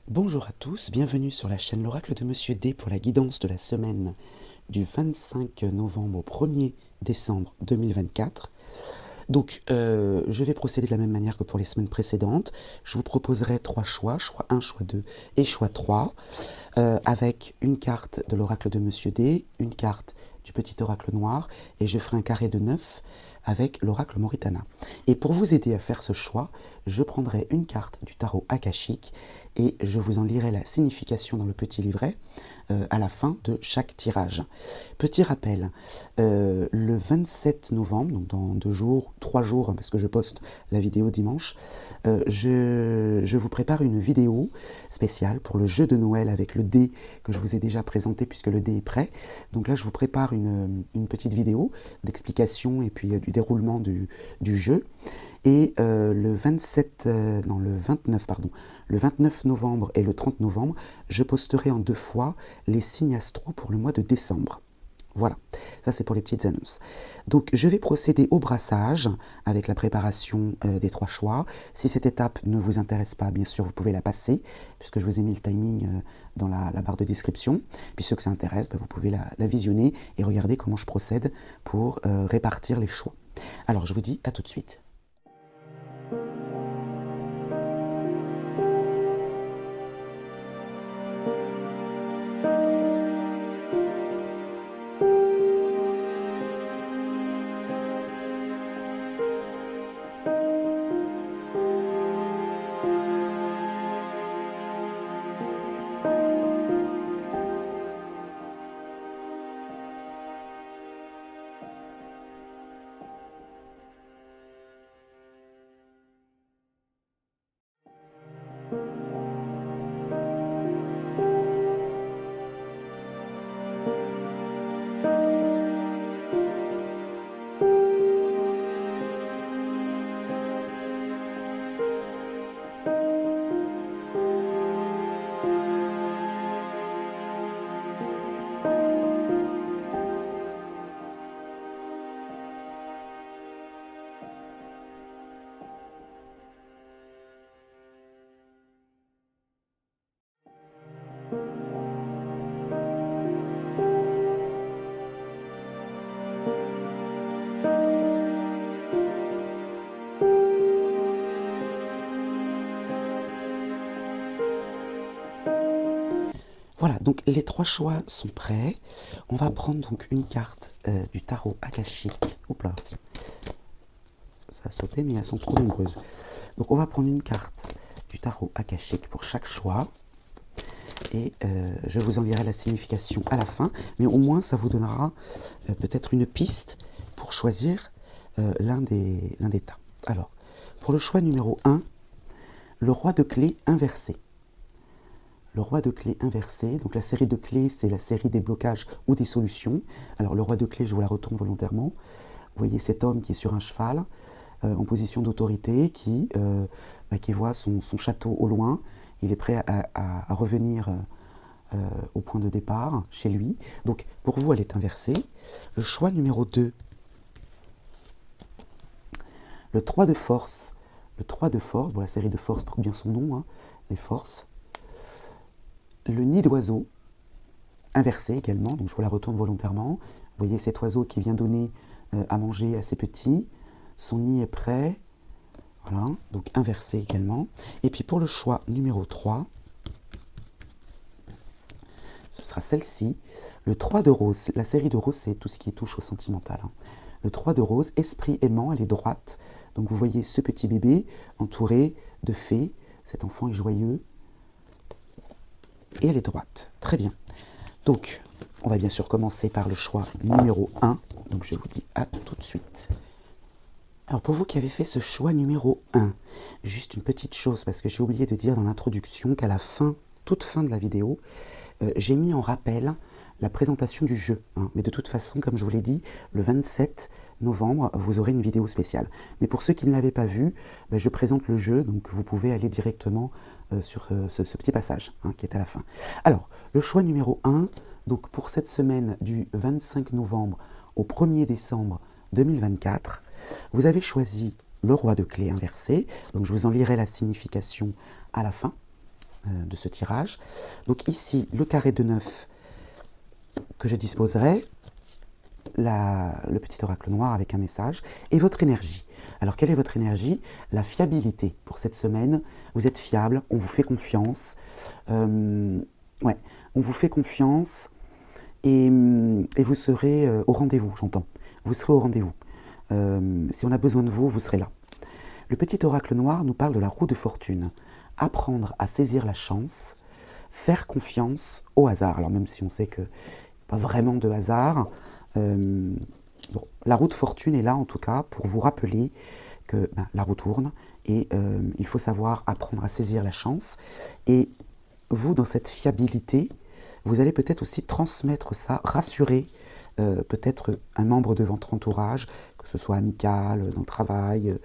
Bonjour à tous, bienvenue sur la chaîne L'Oracle de Monsieur D pour la guidance de la semaine du 25 novembre au 1er décembre 2024. Donc, je vais procéder de la même manière que pour les semaines précédentes. Je vous proposerai 3 choix, choix 1, choix 2 et choix 3, avec une carte de l'Oracle de Monsieur D, une carte du petit oracle noir, et je ferai un carré de 9 avec l'oracle Mauritana. Et pour vous aider à faire ce choix, je prendrai une carte du tarot akashique et je vous en lirai la signification dans le petit livret à la fin de chaque tirage. Petit rappel, le 27 novembre, donc dans 2 jours, 3 jours, parce que je poste la vidéo dimanche, je vous prépare une vidéo spéciale pour le jeu de Noël avec le dé que je vous ai déjà présenté puisque le dé est prêt. Donc là, je vous prépare une petite vidéo d'explication et puis du déroulement du jeu. Et le 29 novembre et le 30 novembre, je posterai en 2 fois les signes astro pour le mois de décembre. Voilà, ça c'est pour les petites annonces. Donc je vais procéder au brassage avec la préparation des 3 choix. Si cette étape ne vous intéresse pas, bien sûr, vous pouvez la passer, puisque je vous ai mis le timing dans la barre de description. Puis ceux que ça intéresse, vous pouvez la visionner et regarder comment je procède pour répartir les choix. Alors je vous dis à tout de suite. Voilà, donc les 3 choix sont prêts. On va prendre donc une carte du tarot akashique. Oups là, ça a sauté, mais elles sont trop nombreuses. Donc on va prendre une carte du tarot akashique pour chaque choix. Et je vous en lirai la signification à la fin. Mais au moins, ça vous donnera peut-être une piste pour choisir l'un des tas. Alors, pour le choix numéro 1, le roi de clés inversé. Le roi de clés inversé, donc la série de clés, c'est la série des blocages ou des solutions. Alors le roi de clés, je vous la retourne volontairement. Vous voyez cet homme qui est sur un cheval, en position d'autorité, qui voit son château au loin. Il est prêt à revenir au point de départ, chez lui. Donc pour vous, elle est inversée. Le choix numéro 2, le 3 de force. Le 3 de force, bon, la série de force porte bien son nom, hein, les forces. Le nid d'oiseau, inversé également, donc je vous la retourne volontairement. Vous voyez cet oiseau qui vient donner à manger à ses petits. Son nid est prêt. Voilà, donc inversé également. Et puis pour le choix numéro 3, ce sera celle-ci. Le 3 de rose, la série de rose, c'est tout ce qui touche au sentimental. Hein. Le 3 de rose, esprit aimant, elle est droite. Donc vous voyez ce petit bébé entouré de fées. Cet enfant est joyeux. Et elle est droite. Très bien. Donc, on va bien sûr commencer par le choix numéro 1. Donc, je vous dis à tout de suite. Alors, pour vous qui avez fait ce choix numéro 1, juste une petite chose, parce que j'ai oublié de dire dans l'introduction qu'à la fin, toute fin de la vidéo, j'ai mis en rappel la présentation du jeu. Hein. Mais de toute façon, comme je vous l'ai dit, le 27 novembre, vous aurez une vidéo spéciale. Mais pour ceux qui ne l'avaient pas vu, je présente le jeu, donc vous pouvez aller directement sur ce petit passage hein, qui est à la fin. Alors, le choix numéro 1, donc pour cette semaine du 25 novembre au 1er décembre 2024, vous avez choisi le roi de clés inversé, donc je vous en lirai la signification à la fin de ce tirage. Donc ici, le carré de 9 que je disposerai, le petit oracle noir avec un message, et votre énergie. Alors, quelle est votre énergie? La fiabilité pour cette semaine. Vous êtes fiable, on vous fait confiance. Ouais, on vous fait confiance et vous serez au rendez-vous, j'entends. Vous serez au rendez-vous. Si on a besoin de vous, vous serez là. Le petit oracle noir nous parle de la roue de fortune. Apprendre à saisir la chance, faire confiance au hasard. Alors, même si on sait que pas vraiment de hasard, bon, la roue de fortune est là en tout cas pour vous rappeler que la roue tourne et il faut savoir apprendre à saisir la chance. Et vous, dans cette fiabilité, vous allez peut-être aussi transmettre ça, rassurer peut-être un membre de votre entourage, que ce soit amical, dans le travail.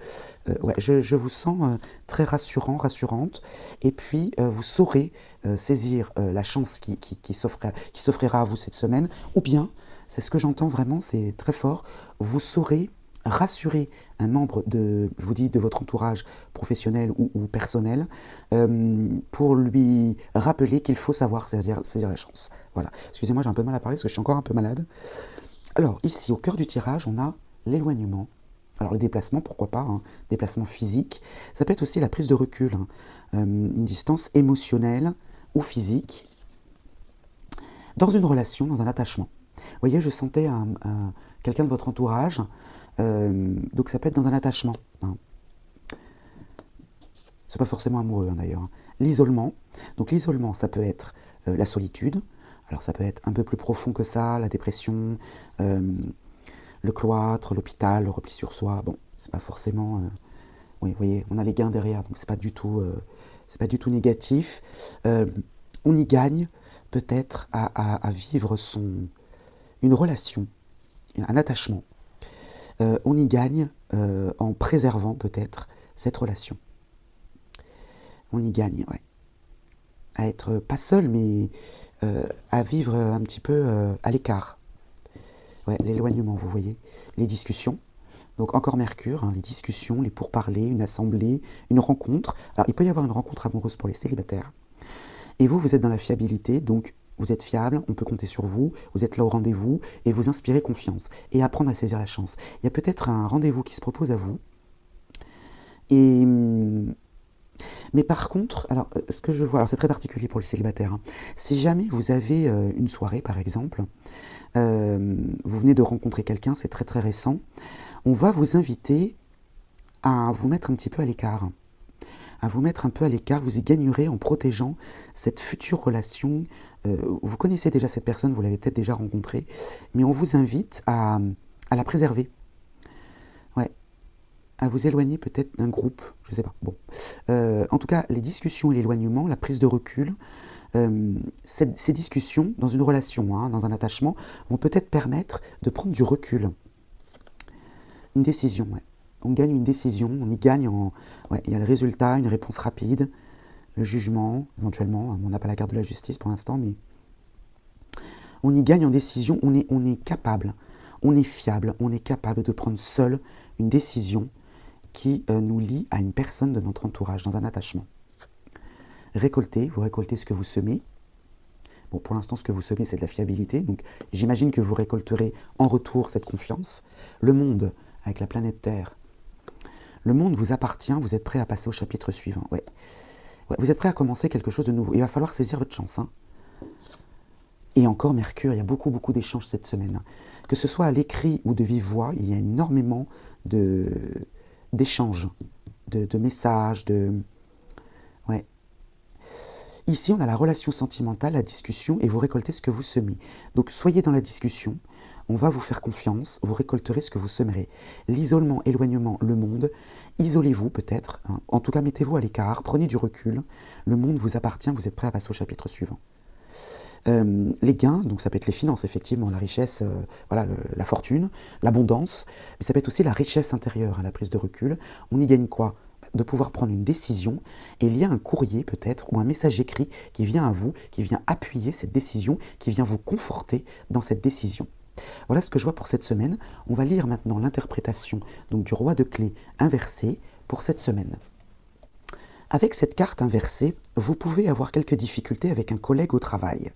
Ouais, je vous sens très rassurant, rassurante. Et puis, vous saurez saisir la chance qui s'offrira à vous cette semaine. Ou bien, c'est ce que j'entends vraiment, c'est très fort, vous saurez rassurer un membre de, je vous dis, de votre entourage professionnel ou personnel, pour lui rappeler qu'il faut savoir saisir la chance. Voilà. Excusez-moi, j'ai un peu de mal à parler parce que je suis encore un peu malade. Alors, ici, au cœur du tirage, on a l'éloignement. Alors, le déplacement, pourquoi pas, hein, déplacement physique. Ça peut être aussi la prise de recul, hein, une distance émotionnelle ou physique dans une relation, dans un attachement. Vous voyez, je sentais quelqu'un de votre entourage, donc ça peut être dans un attachement. Hein. C'est pas forcément amoureux, hein, d'ailleurs. L'isolement. Donc l'isolement, ça peut être la solitude. Alors ça peut être un peu plus profond que ça, la dépression, le cloître, l'hôpital, le repli sur soi. Bon, c'est pas forcément... oui, vous voyez, on a les gains derrière, donc c'est pas du tout négatif. On y gagne peut-être à vivre une relation, un attachement. On y gagne en préservant peut-être cette relation. On y gagne, ouais. À être pas seul, mais à vivre un petit peu à l'écart. Ouais, l'éloignement, vous voyez. Les discussions. Donc encore Mercure, hein, les discussions, les pourparlers, une assemblée, une rencontre. Alors il peut y avoir une rencontre amoureuse pour les célibataires. Et vous, vous êtes dans la fiabilité, donc vous êtes fiable, on peut compter sur vous, vous êtes là au rendez-vous et vous inspirez confiance et apprendre à saisir la chance. Il y a peut-être un rendez-vous qui se propose à vous. Mais par contre, alors ce que je vois, alors c'est très particulier pour les célibataires, hein. Si jamais vous avez une soirée par exemple, vous venez de rencontrer quelqu'un, c'est très très récent, on va vous inviter à vous mettre un petit peu à l'écart. À vous mettre un peu à l'écart, vous y gagnerez en protégeant cette future relation. Vous connaissez déjà cette personne, vous l'avez peut-être déjà rencontrée, mais on vous invite à la préserver. Ouais, à vous éloigner peut-être d'un groupe, je ne sais pas. Bon, en tout cas, les discussions et l'éloignement, la prise de recul, ces discussions dans une relation, hein, dans un attachement, vont peut-être permettre de prendre du recul. Une décision, ouais. On gagne une décision, on y gagne en... Ouais, il y a le résultat, une réponse rapide, le jugement, éventuellement. On n'a pas la carte de la justice pour l'instant, mais on y gagne en décision, on est capable, on est fiable, on est capable de prendre seul une décision qui nous lie à une personne de notre entourage, dans un attachement. Récoltez, vous récoltez ce que vous semez. Bon, pour l'instant, ce que vous semez, c'est de la fiabilité, donc j'imagine que vous récolterez en retour cette confiance. Le monde, avec la planète Terre, le monde vous appartient, vous êtes prêt à passer au chapitre suivant. Ouais. Ouais, vous êtes prêt à commencer quelque chose de nouveau. Il va falloir saisir votre chance. Hein. Et encore Mercure, il y a beaucoup d'échanges cette semaine. Que ce soit à l'écrit ou de vive voix, il y a énormément d'échanges, de messages, Ouais. Ici, on a la relation sentimentale, la discussion, et vous récoltez ce que vous semez. Donc, soyez dans la discussion, on va vous faire confiance, vous récolterez ce que vous semerez. L'isolement, éloignement, le monde, isolez-vous peut-être, hein. En tout cas, mettez-vous à l'écart, prenez du recul, le monde vous appartient, vous êtes prêt à passer au chapitre suivant. Les gains, donc ça peut être les finances, effectivement, la richesse, voilà, la fortune, l'abondance, mais ça peut être aussi la richesse intérieure, hein, la prise de recul. On y gagne quoi ? De pouvoir prendre une décision, et il y a un courrier peut-être, ou un message écrit qui vient à vous, qui vient appuyer cette décision, qui vient vous conforter dans cette décision. Voilà ce que je vois pour cette semaine. On va lire maintenant l'interprétation donc, du roi de clés inversé pour cette semaine. Avec cette carte inversée, vous pouvez avoir quelques difficultés avec un collègue au travail.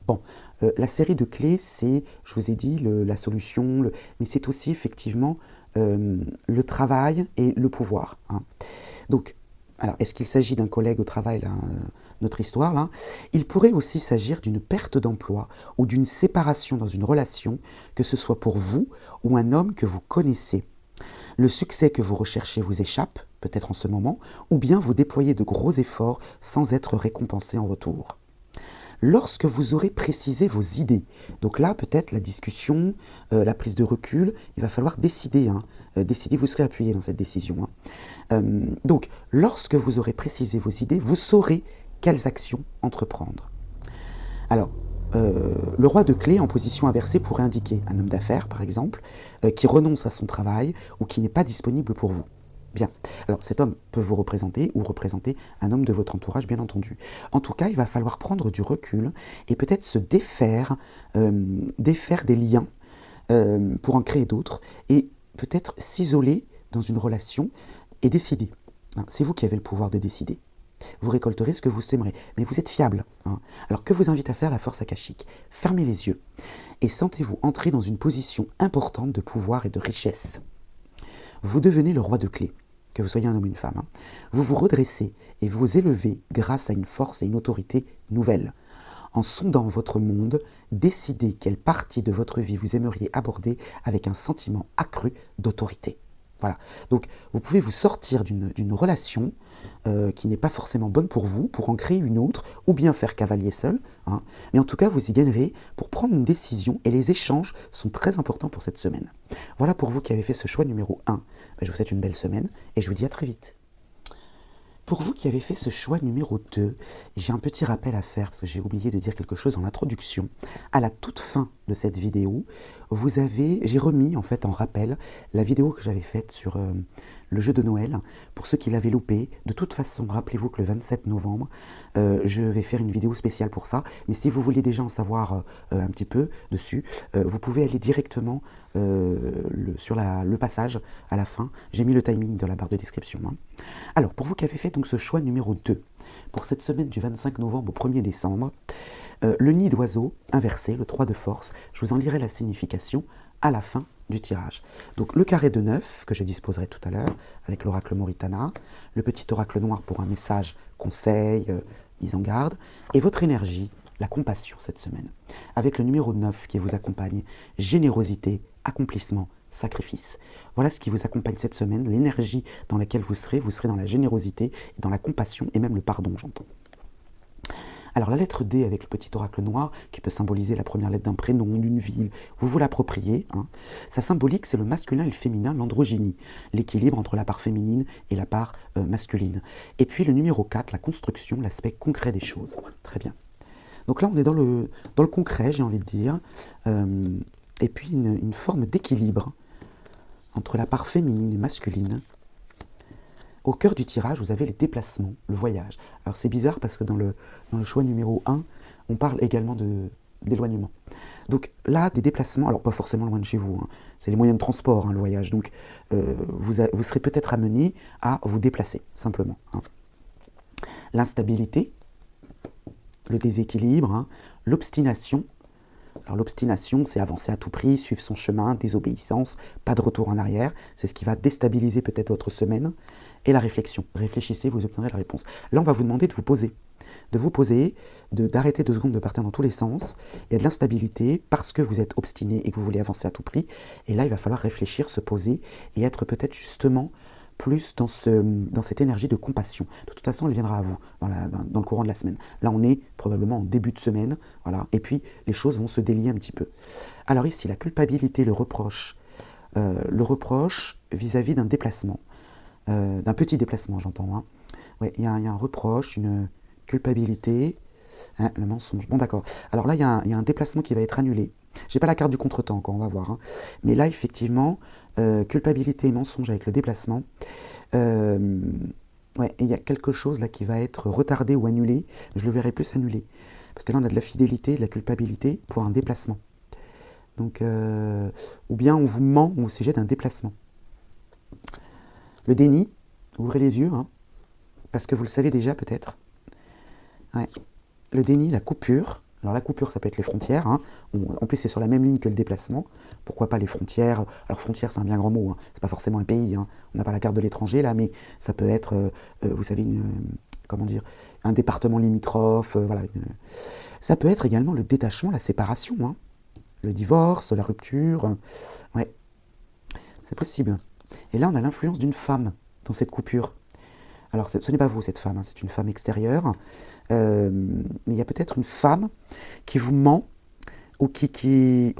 Bon, la série de clés, c'est, je vous ai dit, la solution, mais c'est aussi effectivement le travail et le pouvoir, hein. Donc, alors, est-ce qu'il s'agit d'un collègue au travail, là, notre histoire, là? Il pourrait aussi s'agir d'une perte d'emploi ou d'une séparation dans une relation, que ce soit pour vous ou un homme que vous connaissez. Le succès que vous recherchez vous échappe, peut-être en ce moment, ou bien vous déployez de gros efforts sans être récompensé en retour. Lorsque vous aurez précisé vos idées, donc là peut-être la discussion, la prise de recul, il va falloir décider, hein. Décider, vous serez appuyé dans cette décision, hein. Donc lorsque vous aurez précisé vos idées, vous saurez quelles actions entreprendre. Alors, le roi de clé en position inversée pourrait indiquer un homme d'affaires, par exemple, qui renonce à son travail ou qui n'est pas disponible pour vous. Bien. Alors, cet homme peut vous représenter ou représenter un homme de votre entourage, bien entendu. En tout cas, il va falloir prendre du recul et peut-être se défaire des liens pour en créer d'autres et peut-être s'isoler dans une relation et décider. Hein, c'est vous qui avez le pouvoir de décider. Vous récolterez ce que vous sèmerez, mais vous êtes fiable, hein. Alors que vous invite à faire la force akashique? Fermez les yeux et sentez-vous entrer dans une position importante de pouvoir et de richesse. Vous devenez le roi de clés, que vous soyez un homme ou une femme, hein. Vous vous redressez et vous élevez grâce à une force et une autorité nouvelles. En sondant votre monde, décidez quelle partie de votre vie vous aimeriez aborder avec un sentiment accru d'autorité. Voilà. Donc, vous pouvez vous sortir d'une relation qui n'est pas forcément bonne pour vous, pour en créer une autre, ou bien faire cavalier seul, hein. Mais en tout cas, vous y gagnerez pour prendre une décision, et les échanges sont très importants pour cette semaine. Voilà pour vous qui avez fait ce choix numéro 1. Je vous souhaite une belle semaine, et je vous dis à très vite. Pour vous qui avez fait ce choix numéro 2, j'ai un petit rappel à faire parce que j'ai oublié de dire quelque chose en introduction. À la toute fin de cette vidéo, j'ai remis en fait en rappel la vidéo que j'avais faite sur le jeu de Noël. Pour ceux qui l'avaient loupé, de toute façon, rappelez-vous que le 27 novembre, je vais faire une vidéo spéciale pour ça. Mais si vous voulez déjà en savoir un petit peu dessus, vous pouvez aller directement sur le passage à la fin. J'ai mis le timing dans la barre de description, hein. Alors, pour vous qui avez fait donc ce choix numéro 2, pour cette semaine du 25 novembre au 1er décembre, le nid d'oiseau inversé, le 3 de force, je vous en lirai la signification à la fin du tirage. Donc le carré de 9 que je disposerai tout à l'heure avec l'oracle Moritana, le petit oracle noir pour un message, conseil, mise en garde, et votre énergie, la compassion cette semaine, avec le numéro 9 qui vous accompagne, générosité, accomplissement, sacrifice. Voilà ce qui vous accompagne cette semaine, l'énergie dans laquelle vous serez dans la générosité, dans la compassion et même le pardon, j'entends. Alors la lettre D avec le petit oracle noir, qui peut symboliser la première lettre d'un prénom, d'une ville, vous vous l'appropriez, hein. Sa symbolique, c'est le masculin et le féminin, l'androgynie, l'équilibre entre la part féminine et la part masculine. Et puis le numéro 4, la construction, l'aspect concret des choses. Très bien. Donc là, on est dans le concret, j'ai envie de dire, et puis une forme d'équilibre entre la part féminine et masculine. Au cœur du tirage, vous avez les déplacements, le voyage. Alors c'est bizarre parce que dans le choix numéro 1, on parle également d'éloignement. Donc là, des déplacements, alors pas forcément loin de chez vous, hein, c'est les moyens de transport, hein, le voyage. Donc vous serez peut-être amené à vous déplacer, simplement, hein. L'instabilité, le déséquilibre, hein, l'obstination. Alors l'obstination, c'est avancer à tout prix, suivre son chemin, désobéissance, pas de retour en arrière. C'est ce qui va déstabiliser peut-être votre semaine. Et la réflexion. Réfléchissez, vous obtiendrez la réponse. Là, on va vous demander de vous poser. D'arrêter 2 secondes de partir dans tous les sens. Il y a de l'instabilité parce que vous êtes obstiné et que vous voulez avancer à tout prix. Et là, il va falloir réfléchir, se poser et être peut-être justement plus dans cette énergie de compassion. De toute façon, elle viendra à vous dans le courant de la semaine. Là, on est probablement en début de semaine, voilà, et puis les choses vont se délier un petit peu. Alors ici, la culpabilité, le reproche vis-à-vis d'un déplacement, d'un petit déplacement, j'entends, hein. Ouais, il y a un reproche, une culpabilité, hein, le mensonge. Bon, d'accord. Alors là, il y a un déplacement qui va être annulé. J'ai pas la carte du contretemps encore, on va voir, hein. Mais là, effectivement, culpabilité et mensonge avec le déplacement. Ouais, il y a quelque chose là qui va être retardé ou annulé. Je le verrai plus annulé. Parce que là, on a de la fidélité, de la culpabilité pour un déplacement. Donc, ou bien on vous ment au sujet d'un déplacement. Le déni, ouvrez les yeux, hein. parce que vous le savez déjà peut-être. Ouais. Le déni, la coupure. Alors la coupure, ça peut être les frontières. Hein. En plus, c'est sur la même ligne que le déplacement. Pourquoi pas les frontières? Alors frontière, c'est un bien grand mot. Hein. C'est pas forcément un pays. Hein. On n'a pas la carte de l'étranger là, mais ça peut être, vous savez, comment dire, un département limitrophe. Voilà. Ça peut être également le détachement, la séparation. Hein. Le divorce, la rupture. Ouais, c'est possible. Et là, on a l'influence d'une femme dans cette coupure. Alors, ce n'est pas vous, cette femme, hein, c'est une femme extérieure. Mais il y a peut-être une femme qui vous ment ou qui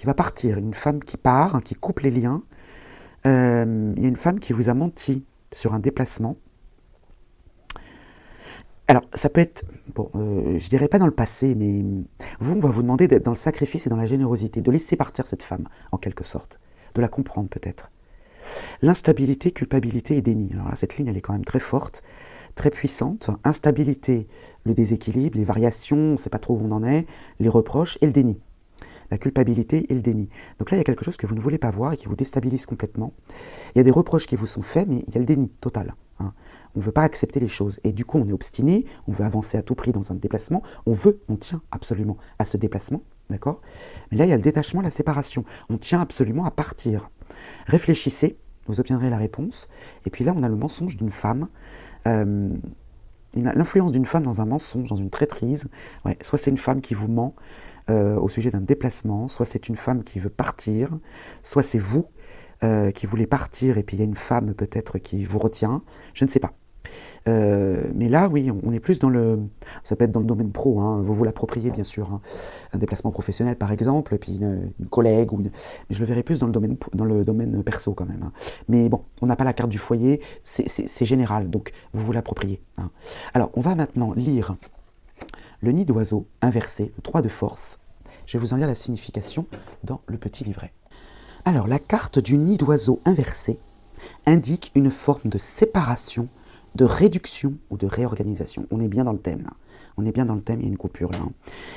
va partir. Une femme qui part, qui coupe les liens. Il y a une femme qui vous a menti sur un déplacement. Alors, ça peut être, bon, je dirais pas dans le passé, mais vous, on va vous demander d'être dans le sacrifice et dans la générosité, de laisser partir cette femme, en quelque sorte, de la comprendre peut-être. L'instabilité, culpabilité et déni. Alors là, cette ligne, elle est quand même très forte, très puissante. Instabilité, le déséquilibre, les variations, on ne sait pas trop où on en est, les reproches et le déni. La culpabilité et le déni. Donc là, il y a quelque chose que vous ne voulez pas voir et qui vous déstabilise complètement. Il y a des reproches qui vous sont faits, mais il y a le déni total. Hein. On ne veut pas accepter les choses. Et du coup, on est obstiné, on veut avancer à tout prix dans un déplacement, on tient absolument à ce déplacement, d'accord? Mais là, il y a le détachement, la séparation. On tient absolument à partir. Réfléchissez, vous obtiendrez la réponse. Et puis là, on a le mensonge d'une femme. L'influence d'une femme dans un mensonge, dans une traîtrise. Ouais, soit c'est une femme qui vous ment au sujet d'un déplacement, soit c'est une femme qui veut partir, soit c'est vous qui voulez partir et puis il y a une femme peut-être qui vous retient. Je ne sais pas. Mais là, oui, on est plus dans le... Ça peut être dans le domaine pro, hein, vous l'appropriez bien sûr. Hein. Un déplacement professionnel par exemple, et puis une collègue, mais je le verrai plus dans le domaine perso quand même. Hein. Mais bon, on n'a pas la carte du foyer, c'est général, donc vous l'appropriez. Hein. Alors, on va maintenant lire le nid d'oiseau inversé, le 3 de force. Je vais vous en lire la signification dans le petit livret. Alors, la carte du nid d'oiseau inversé indique une forme de séparation, de réduction ou de réorganisation. On est bien dans le thème là. On est bien dans le thème, il y a une coupure là.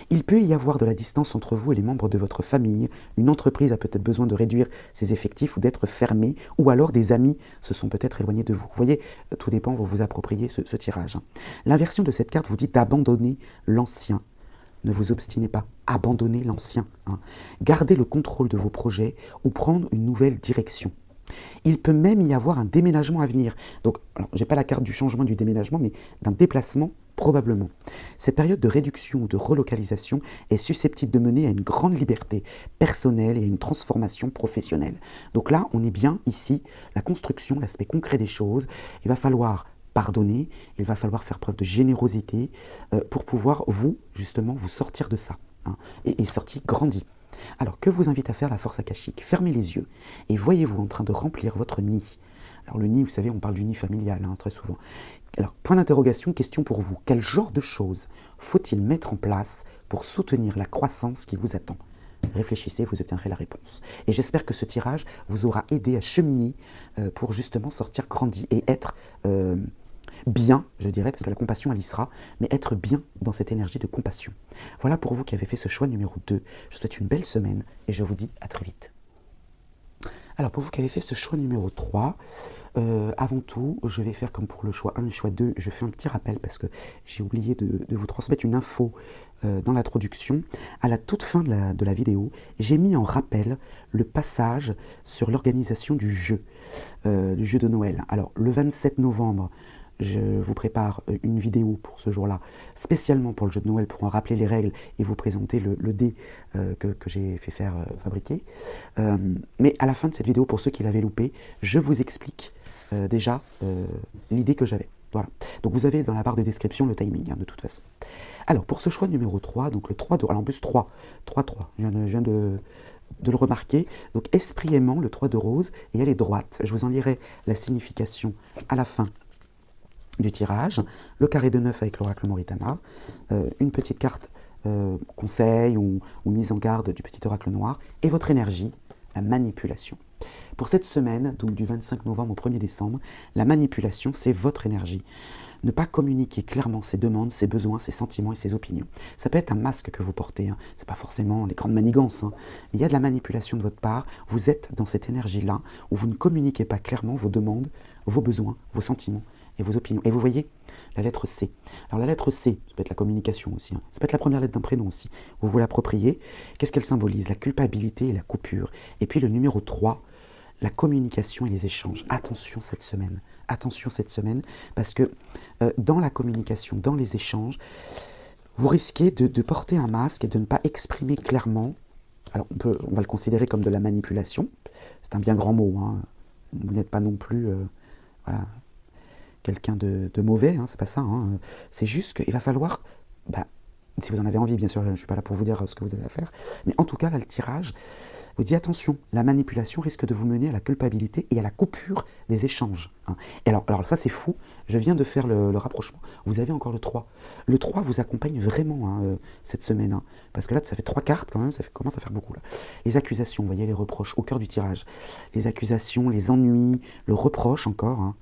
Il peut y avoir de la distance entre vous et les membres de votre famille. Une entreprise a peut-être besoin de réduire ses effectifs ou d'être fermée, ou alors des amis se sont peut-être éloignés de vous. Vous voyez, tout dépend, vous vous appropriez ce tirage. L'inversion de cette carte vous dit d'abandonner l'ancien. Ne vous obstinez pas, abandonnez l'ancien. Hein. Gardez le contrôle de vos projets ou prendre une nouvelle direction. Il peut même y avoir un déménagement à venir. Donc, alors, je n'ai pas la carte du changement du déménagement, mais d'un déplacement probablement. Cette période de réduction ou de relocalisation est susceptible de mener à une grande liberté personnelle et à une transformation professionnelle. Donc là, on est bien ici, la construction, l'aspect concret des choses. Il va falloir pardonner, il va falloir faire preuve de générosité pour pouvoir, vous, justement, vous sortir de ça. Hein, et sortir grandi. Alors, que vous invite à faire la force akashique? Fermez les yeux et voyez-vous en train de remplir votre nid. Alors, le nid, vous savez, on parle du nid familial, hein, très souvent. Alors, point d'interrogation, question pour vous. Quel genre de choses faut-il mettre en place pour soutenir la croissance qui vous attend? Réfléchissez, vous obtiendrez la réponse. Et j'espère que ce tirage vous aura aidé à cheminer pour justement sortir grandi et être bien, je dirais, parce que la compassion, elle y sera, mais être bien dans cette énergie de compassion. Voilà pour vous qui avez fait ce choix numéro 2. Je vous souhaite une belle semaine et je vous dis à très vite. Alors pour vous qui avez fait ce choix numéro 3, avant tout, je vais faire comme pour le choix 1 et le choix 2, je fais un petit rappel parce que j'ai oublié de vous transmettre une info dans l'introduction. À la toute fin de la vidéo, j'ai mis en rappel le passage sur l'organisation du jeu de Noël. Alors le 27 novembre, je vous prépare une vidéo pour ce jour-là, spécialement pour le jeu de Noël, pour en rappeler les règles et vous présenter le dé que j'ai fait fabriquer. Mais à la fin de cette vidéo, pour ceux qui l'avaient loupé, je vous explique déjà l'idée que j'avais. Voilà. Donc vous avez dans la barre de description le timing, hein, de toute façon. Alors pour ce choix numéro 3, donc le 3 de... Alors en plus 3, je viens de le remarquer. Donc esprit aimant, le 3 de rose, et elle est droite. Je vous en lirai la signification à la fin du tirage, le carré de 9 avec l'oracle Moritana, une petite carte conseil ou mise en garde du petit oracle noir, et votre énergie, la manipulation. Pour cette semaine, donc du 25 novembre au 1er décembre, la manipulation, c'est votre énergie. Ne pas communiquer clairement ses demandes, ses besoins, ses sentiments et ses opinions. Ça peut être un masque que vous portez, hein. C'est pas forcément les grandes manigances, hein. Mais il y a de la manipulation de votre part, vous êtes dans cette énergie-là, où vous ne communiquez pas clairement vos demandes, vos besoins, vos sentiments et vos opinions. Et vous voyez la lettre C. Alors la lettre C, ça peut être la communication aussi, hein. Ça peut être la première lettre d'un prénom aussi. Vous vous l'appropriez. Qu'est-ce qu'elle symbolise? La culpabilité et la coupure. Et puis le numéro 3, la communication et les échanges. Attention cette semaine, parce que dans la communication, dans les échanges, vous risquez de porter un masque et de ne pas exprimer clairement. Alors on va le considérer comme de la manipulation, c'est un bien grand mot, hein. Vous n'êtes pas non plus voilà, quelqu'un de mauvais, hein, c'est pas ça, hein. C'est juste qu'il va falloir, si vous en avez envie, bien sûr, je ne suis pas là pour vous dire ce que vous avez à faire, mais en tout cas, là, le tirage vous dit attention, la manipulation risque de vous mener à la culpabilité et à la coupure des échanges, hein. Et alors ça c'est fou, je viens de faire le rapprochement, vous avez encore le 3. Le 3 vous accompagne vraiment, hein, cette semaine, hein, parce que là ça fait 3 cartes quand même, commence à faire beaucoup là. Les accusations, vous voyez les reproches au cœur du tirage, les accusations, les ennuis, le reproche encore, hein.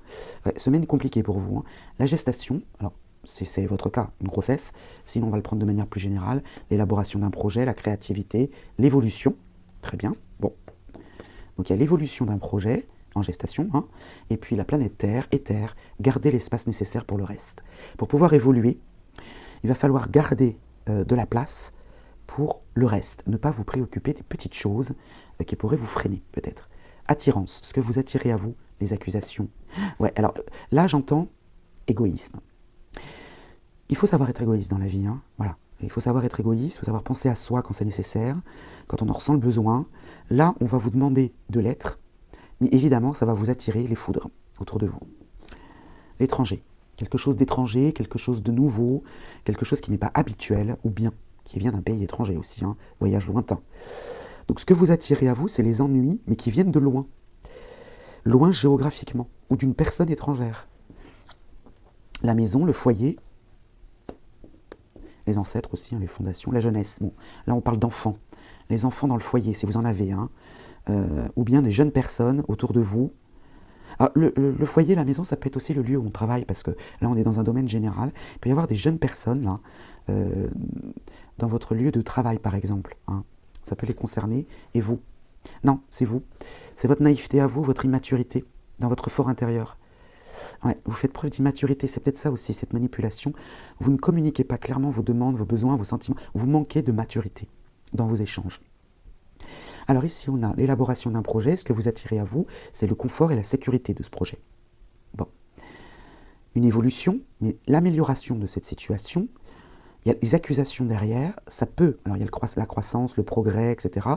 Semaine compliquée pour vous, hein. La gestation, alors c'est votre cas, une grossesse, sinon on va le prendre de manière plus générale, l'élaboration d'un projet, la créativité, l'évolution. Très bien, bon. Donc il y a l'évolution d'un projet en gestation, hein, et puis la planète Terre, éther, garder l'espace nécessaire pour le reste. Pour pouvoir évoluer, il va falloir garder de la place pour le reste. Ne pas vous préoccuper des petites choses qui pourraient vous freiner, peut-être. Attirance, ce que vous attirez à vous, les accusations. Ouais, alors là j'entends égoïsme. Il faut savoir être égoïste dans la vie, hein, voilà. Il faut savoir être égoïste, il faut savoir penser à soi quand c'est nécessaire, quand on en ressent le besoin. Là, on va vous demander de l'être, mais évidemment, ça va vous attirer les foudres autour de vous. L'étranger, quelque chose d'étranger, quelque chose de nouveau, quelque chose qui n'est pas habituel, ou bien qui vient d'un pays étranger aussi, hein, voyage lointain. Donc ce que vous attirez à vous, c'est les ennuis, mais qui viennent de loin. Loin géographiquement, ou d'une personne étrangère. La maison, le foyer, les ancêtres aussi, hein, les fondations, la jeunesse. Bon, là on parle d'enfants. Les enfants dans le foyer, si vous en avez un, ou bien des jeunes personnes autour de vous. Alors, le foyer, la maison, ça peut être aussi le lieu où on travaille, parce que là on est dans un domaine général. Il peut y avoir des jeunes personnes là, dans votre lieu de travail par exemple, hein. Ça peut les concerner, et vous. Non, c'est vous. C'est votre naïveté à vous, votre immaturité dans votre fort intérieur. Ouais, vous faites preuve d'immaturité, c'est peut-être ça aussi, cette manipulation. Vous ne communiquez pas clairement vos demandes, vos besoins, vos sentiments. Vous manquez de maturité dans vos échanges. Alors ici, on a l'élaboration d'un projet. Ce que vous attirez à vous, c'est le confort et la sécurité de ce projet. Bon. Une évolution, mais l'amélioration de cette situation, il y a les accusations derrière, ça peut, alors il y a la croissance, le progrès, etc.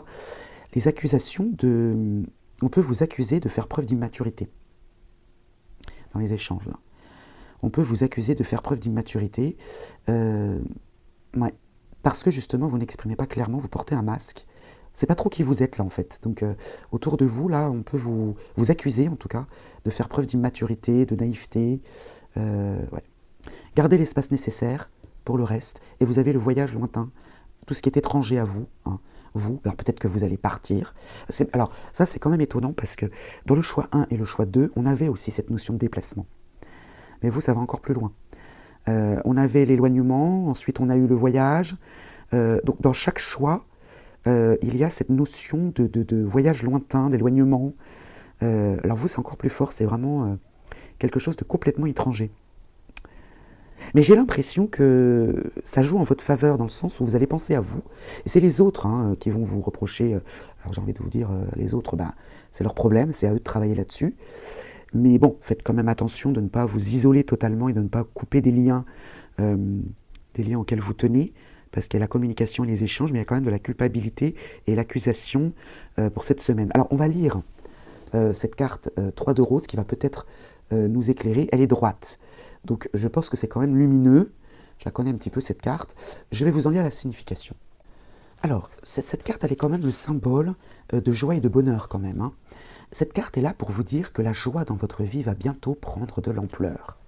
Les accusations on peut vous accuser de faire preuve d'immaturité dans les échanges, là. On peut vous accuser de faire preuve d'immaturité, ouais, parce que justement vous n'exprimez pas clairement, vous portez un masque. C'est pas trop qui vous êtes là en fait. Donc autour de vous là, on peut vous accuser en tout cas de faire preuve d'immaturité, de naïveté. Ouais. Gardez l'espace nécessaire pour le reste, et vous avez le voyage lointain, tout ce qui est étranger à vous, hein. Vous, alors peut-être que vous allez partir. Alors ça c'est quand même étonnant parce que dans le choix 1 et le choix 2, on avait aussi cette notion de déplacement. Mais vous, ça va encore plus loin. On avait l'éloignement, ensuite on a eu le voyage. Donc dans chaque choix, il y a cette notion de voyage lointain, d'éloignement. Alors vous, c'est encore plus fort, c'est vraiment quelque chose de complètement étranger. Mais j'ai l'impression que ça joue en votre faveur dans le sens où vous allez penser à vous. Et c'est les autres hein, qui vont vous reprocher. Alors j'ai envie de vous dire, les autres, c'est leur problème, c'est à eux de travailler là-dessus. Mais bon, faites quand même attention de ne pas vous isoler totalement et de ne pas couper des liens auxquels vous tenez, parce qu'il y a la communication et les échanges, mais il y a quand même de la culpabilité et l'accusation pour cette semaine. Alors on va lire cette carte 3 de rose qui va peut-être nous éclairer. Elle est droite. Donc je pense que c'est quand même lumineux, je la connais un petit peu cette carte, je vais vous en lire la signification. Alors, cette carte, elle est quand même le symbole de joie et de bonheur quand même, hein. Cette carte est là pour vous dire que la joie dans votre vie va bientôt prendre de l'ampleur.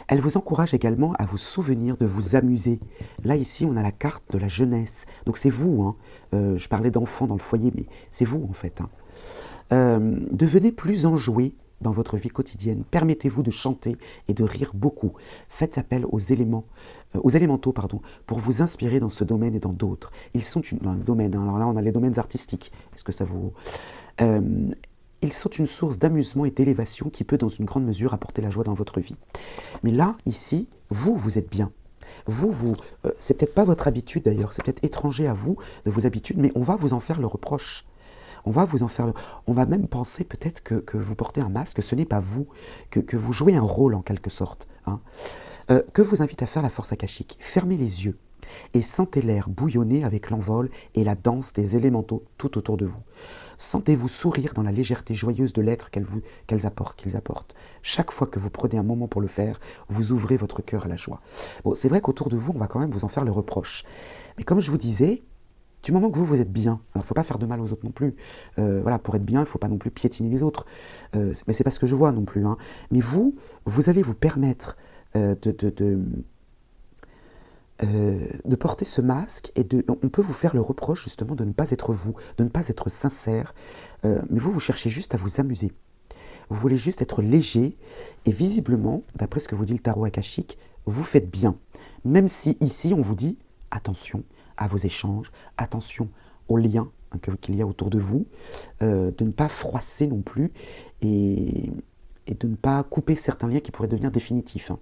Elle vous encourage également à vous souvenir de vous amuser. Là, ici, on a la carte de la jeunesse, donc c'est vous, hein. Je parlais d'enfants dans le foyer, mais c'est vous en fait, hein. Devenez plus enjoué dans votre vie quotidienne. Permettez-vous de chanter et de rire beaucoup. Faites appel aux élémentaux, pour vous inspirer dans ce domaine et dans d'autres. Ils sont dans le domaine. Alors là, on a les domaines artistiques. Est-ce que ça vous... ils sont une source d'amusement et d'élévation qui peut dans une grande mesure apporter la joie dans votre vie. Mais là, ici, vous êtes bien. C'est peut-être pas votre habitude d'ailleurs, c'est peut-être étranger à vous, de vos habitudes, mais on va vous en faire le reproche. On va même penser peut-être que vous portez un masque, ce n'est pas vous, que vous jouez un rôle en quelque sorte. Hein. Que vous invite à faire la force akashique. Fermez les yeux et sentez l'air bouillonner avec l'envol et la danse des élémentaux tout autour de vous. Sentez-vous sourire dans la légèreté joyeuse de l'être qu'ils apportent. Chaque fois que vous prenez un moment pour le faire, vous ouvrez votre cœur à la joie. Bon, c'est vrai qu'autour de vous, on va quand même vous en faire le reproche. Mais comme je vous disais, du moment que vous êtes bien, alors il ne faut pas faire de mal aux autres non plus. Voilà, pour être bien, il ne faut pas non plus piétiner les autres. Mais c'est pas ce que je vois non plus. Hein. Mais vous allez vous permettre de porter ce masque et on peut vous faire le reproche justement de ne pas être vous, de ne pas être sincère. Mais vous cherchez juste à vous amuser. Vous voulez juste être léger et visiblement, d'après ce que vous dit le tarot akashique, vous faites bien. Même si ici on vous dit attention à vos échanges, attention aux liens qu'il y a autour de vous, de ne pas froisser non plus et de ne pas couper certains liens qui pourraient devenir définitifs. Hein.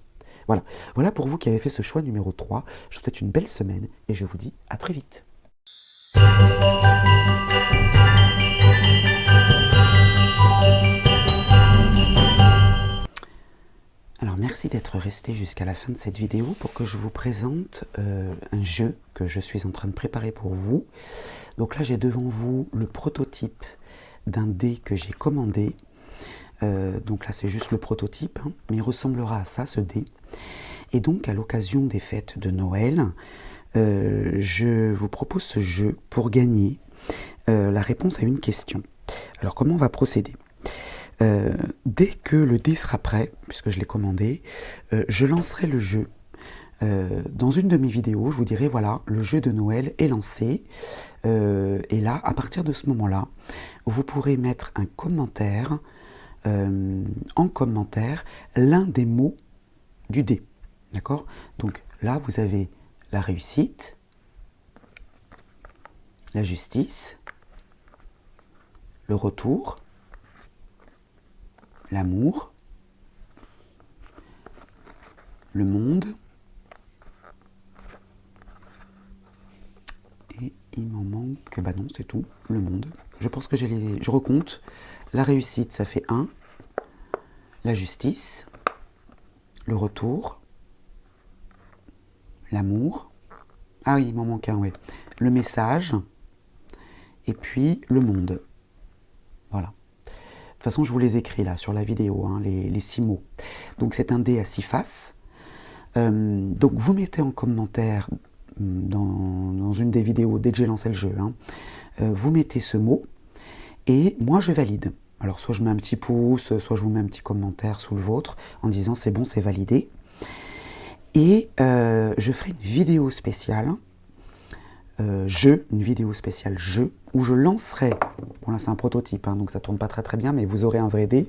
Voilà pour vous qui avez fait ce choix numéro 3. Je vous souhaite une belle semaine et je vous dis à très vite. Alors merci d'être resté jusqu'à la fin de cette vidéo pour que je vous présente un jeu que je suis en train de préparer pour vous. Donc là j'ai devant vous le prototype d'un dé que j'ai commandé. Donc là c'est juste le prototype, hein, mais il ressemblera à ça, ce dé. Et donc à l'occasion des fêtes de Noël, je vous propose ce jeu pour gagner la réponse à une question. Alors comment on va procéder ? Dès que le dé sera prêt, puisque je l'ai commandé, je lancerai le jeu. Dans une de mes vidéos, je vous dirai, voilà, le jeu de Noël est lancé. Et là, à partir de ce moment-là, vous pourrez mettre un commentaire, en commentaire, l'un des mots du dé. D'accord ? Donc là, vous avez la réussite, la justice, le retour, l'amour, le monde, et il m'en manque, bah non, c'est tout, le monde. Je pense que je recompte. La réussite, ça fait 1, la justice, le retour, l'amour, ah oui, il m'en manque un, ouais, le message, et puis le monde. Voilà. De toute façon, je vous les écris là sur la vidéo, hein, les 6 mots. Donc c'est un dé à 6 faces. Donc vous mettez en commentaire dans une des vidéos, dès que j'ai lancé le jeu, hein, vous mettez ce mot et moi je valide. Alors soit je mets un petit pouce, soit je vous mets un petit commentaire sous le vôtre en disant c'est bon, c'est validé. Et je ferai une vidéo spéciale, une vidéo spéciale jeu, où je lancerai, bon là c'est un prototype, hein, donc ça tourne pas très bien, mais vous aurez un vrai dé,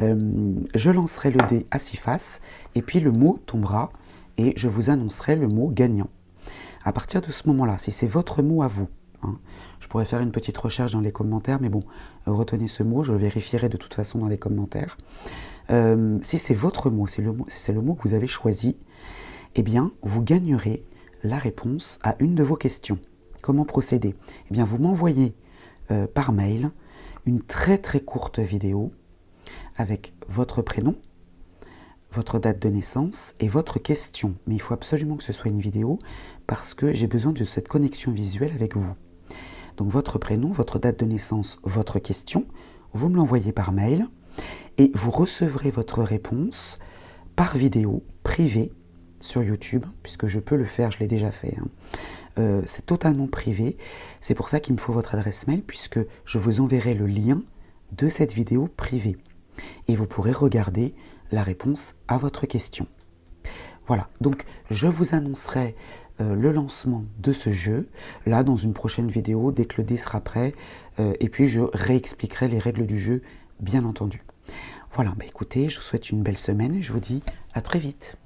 je lancerai le dé à 6 faces, et puis le mot tombera, et je vous annoncerai le mot gagnant. À partir de ce moment-là, si c'est votre mot à vous, hein, je pourrais faire une petite recherche dans les commentaires, mais bon, retenez ce mot, je vérifierai de toute façon dans les commentaires. Si c'est votre mot, c'est le mot que vous avez choisi, eh bien, vous gagnerez la réponse à une de vos questions. Comment procéder ? Eh bien, vous m'envoyez par mail une très courte vidéo avec votre prénom, votre date de naissance et votre question. Mais il faut absolument que ce soit une vidéo parce que j'ai besoin de cette connexion visuelle avec vous. Donc votre prénom, votre date de naissance, votre question, vous me l'envoyez par mail et vous recevrez votre réponse par vidéo privée sur YouTube, puisque je peux le faire, je l'ai déjà fait. Hein. C'est totalement privé, c'est pour ça qu'il me faut votre adresse mail, puisque je vous enverrai le lien de cette vidéo privée. Et vous pourrez regarder la réponse à votre question. Voilà, donc je vous annoncerai le lancement de ce jeu, là dans une prochaine vidéo, dès que le dé sera prêt, et puis je réexpliquerai les règles du jeu, bien entendu. Voilà, bah écoutez, je vous souhaite une belle semaine et je vous dis à très vite.